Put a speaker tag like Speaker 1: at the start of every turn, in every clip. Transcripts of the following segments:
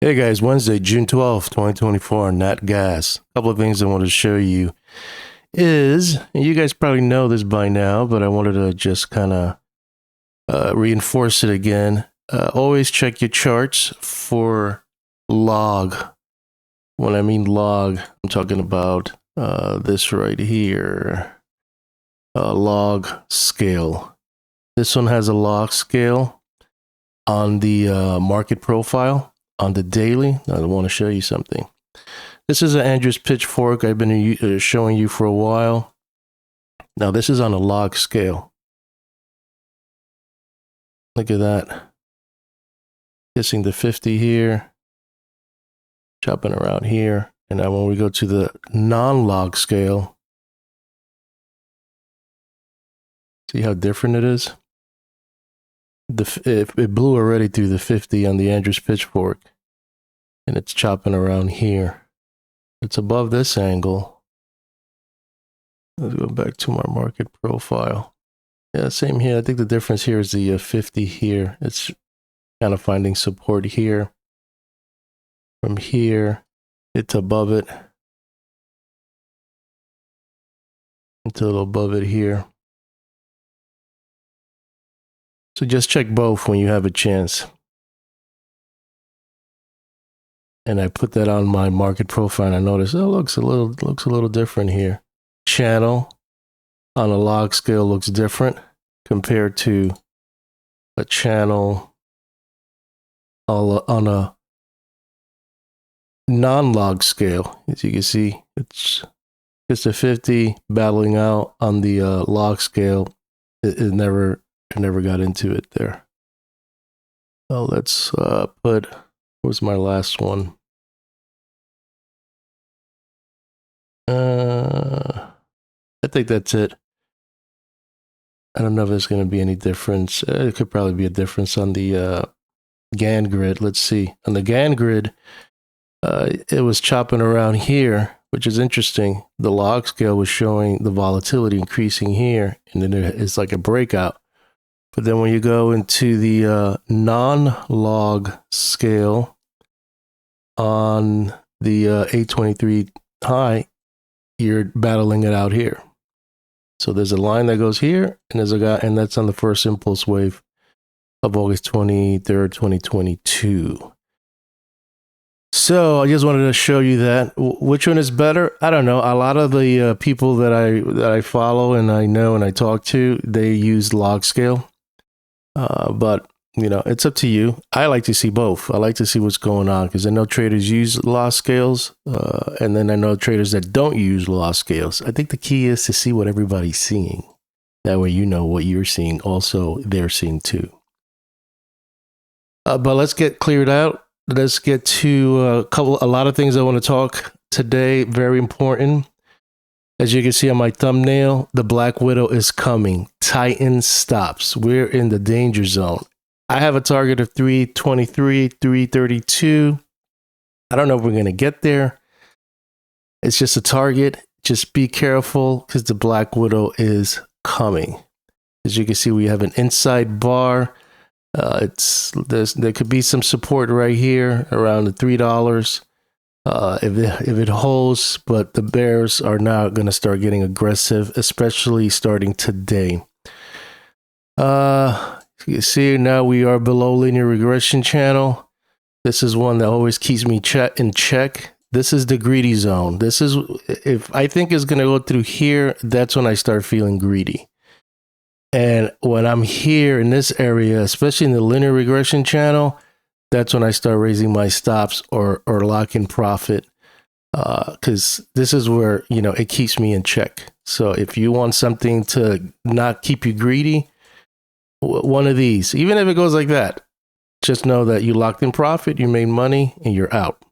Speaker 1: Hey guys, Wednesday, June 12th, 2024, Nat Gas. A couple of things I wanted to show you is, and you guys probably know this by now, but I wanted to just kind of reinforce it again. Always check your charts for log. When I mean log, I'm talking about this right here, log scale. This one has a log scale on the market profile. On the daily, I want to show you something. This is an Andrews pitchfork I've been showing you for a while. Now this is on a log scale. Look at that. Kissing the 50 here. Chopping around here. And now when we go to the non-log scale, see how different it is? It blew already through the 50 on the Andrews pitchfork. And it's chopping around here. It's above this angle. Let's go back to my market profile. Yeah, same here. I think the difference here is the 50 here. It's kind of finding support here. From here, it's above it. It's a little above it here. So just check both when you have a chance. And I put that on my market profile and I noticed, oh, looks a little different here. Channel on a log scale looks different compared to a channel on a non-log scale. As you can see, it's just a 50 battling out on the log scale. It never got into it there. So let's put, where's my last one? I think that's it. I don't know if there's going to be any difference. It could probably be a difference on the Gann grid. Let's see. On the Gann grid, it was chopping around here, which is interesting. The log scale was showing the volatility increasing here, and then it's like a breakout. But then when you go into the non-log scale on the 823 high, you're battling it out here. So there's a line that goes here, and there's a guy, and that's on the first impulse wave of August 23rd, 2022. So I just wanted to show you that. Which one is better? I don't know. A lot of the people that I follow and I know and I talk to, they use log scale. But you know, it's up to you. I like to see both. I like to see what's going on because I know traders use log scales, and then I know traders that don't use log scales. I think the key is to see what everybody's seeing. That way, you know what you're seeing. Also, they're seeing too. But let's get cleared out. Let's get to a lot of things I want to talk today. Very important. As you can see on my thumbnail, the Black Widow is coming. Tighten stops. We're in the danger zone. I have a target of 323, 332. I don't know if we're going to get there. It's just a target. Just be careful because the Black Widow is coming. As you can see, we have an inside bar. There could be some support right here around the $3. If it holds, but the bears are now going to start getting aggressive, especially starting today. You can see now we are below linear regression channel. This is one that always keeps me in check. This is the greedy zone. This is, if I think it's going to go through here, that's when I start feeling greedy. And when I'm here in this area, especially in the linear regression channel, that's when I start raising my stops or locking profit. Because this is where, you know, it keeps me in check. So if you want something to not keep you greedy, one of these, even if it goes like that, just know that you locked in profit, you made money, and you're out.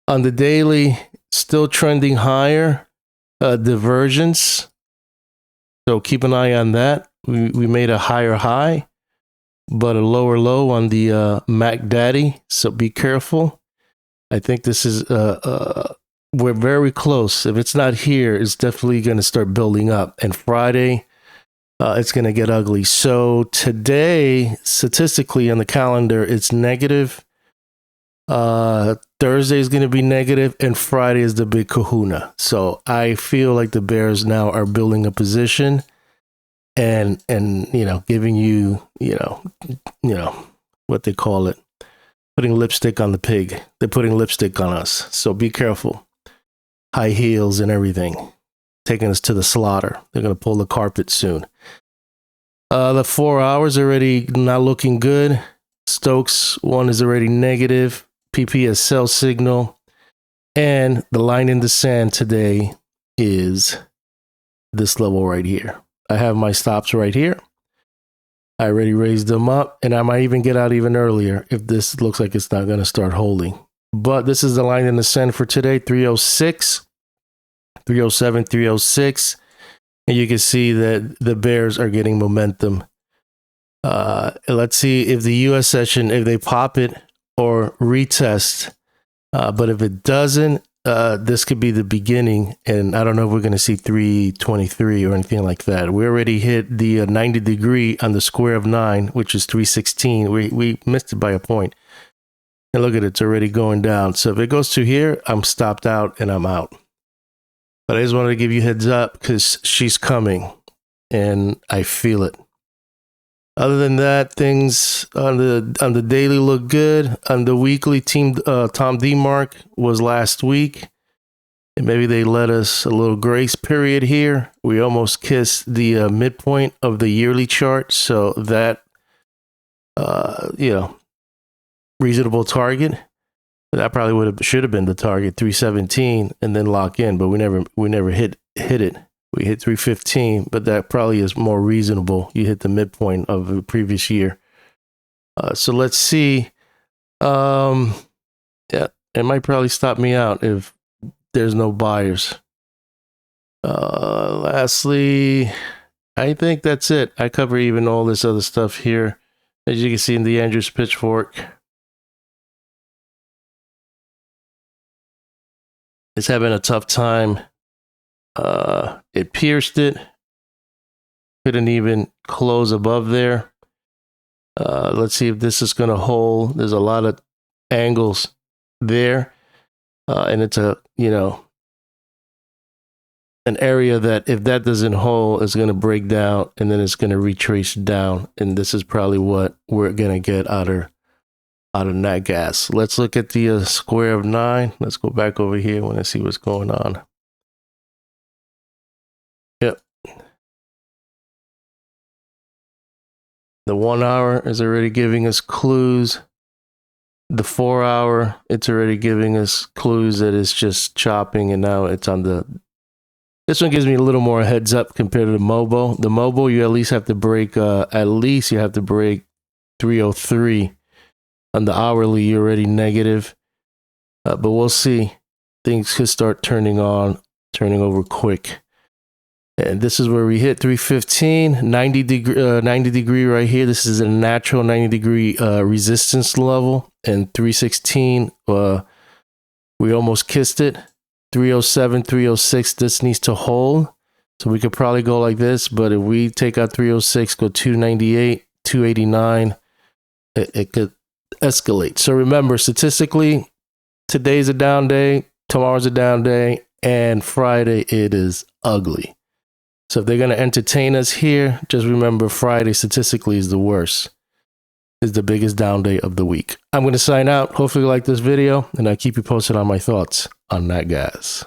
Speaker 1: On the daily, still trending higher, divergence. So keep an eye on that. We made a higher high, but a lower low on the Mac Daddy. So be careful. I think this is, we're very close. If it's not here, it's definitely going to start building up. And Friday, it's going to get ugly. So today, statistically on the calendar, it's negative Thursday is going to be negative, and Friday is the big kahuna. So I feel like the Bears now are building a position and giving you what they call it, putting lipstick on the pig. They're putting lipstick on us. So be careful. High heels and everything, taking us to the slaughter. They're going to pull the carpet soon. The 4 hours already not looking good. Stokes 1 is already negative. PP has sell signal. And the line in the sand today is this level right here. I have my stops right here. I already raised them up, and I might even get out even earlier if this looks like it's not going to start holding. But this is the line in the sand for today, 306, 307, 306. And you can see that the Bears are getting momentum. Let's see if the U.S. session, if they pop it or retest. But if it doesn't, this could be the beginning. And I don't know if we're going to see 323 or anything like that. We already hit the 90 degree on the square of 9, which is 316. We missed it by a point. And look at it, it's already going down. So if it goes to here, I'm stopped out and I'm out. But I just wanted to give you a heads up because she's coming and I feel it. Other than that, things on the daily look good. On the weekly, Tom D mark was last week. And maybe they let us a little grace period here. We almost kissed the midpoint of the yearly chart. So that, reasonable target. That probably should have been the target, 317, and then lock in. But we never hit it. We hit 315, but that probably is more reasonable. You hit the midpoint of the previous year. So let's see. Yeah, it might probably stop me out if there's no buyers. Lastly, I think that's it. I cover even all this other stuff here. As you can see in the Andrews pitchfork. It's having a tough time. It pierced it. Couldn't even close above there. Let's see if this is going to hold. There's a lot of angles there. And it's an area that if that doesn't hold, it's going to break down and then it's going to retrace down. And this is probably what we're going to get out of nat gas. Let's look at the square of 9. Let's go back over here when I see what's going on. Yep. The 1 hour is already giving us clues. The 4 hour, it's already giving us clues that it's just chopping, and now it's on the... This one gives me a little more heads up compared to the Mobo. The Mobo, you at least have to break 303. On the hourly, you're already negative. But we'll see. Things could start turning over quick. And this is where we hit 315, 90 degree right here. This is a natural 90 degree resistance level. And 316, we almost kissed it. 307, 306, this needs to hold. So we could probably go like this. But if we take out 306, go 298, 289, it could escalate. So remember, statistically, today's a down day, tomorrow's a down day, and Friday it is ugly. So if they're going to entertain us here, just remember Friday statistically is the worst. Is the biggest down day of the week. I'm going to sign out. Hopefully you like this video, and I'll keep you posted on my thoughts on nat gas.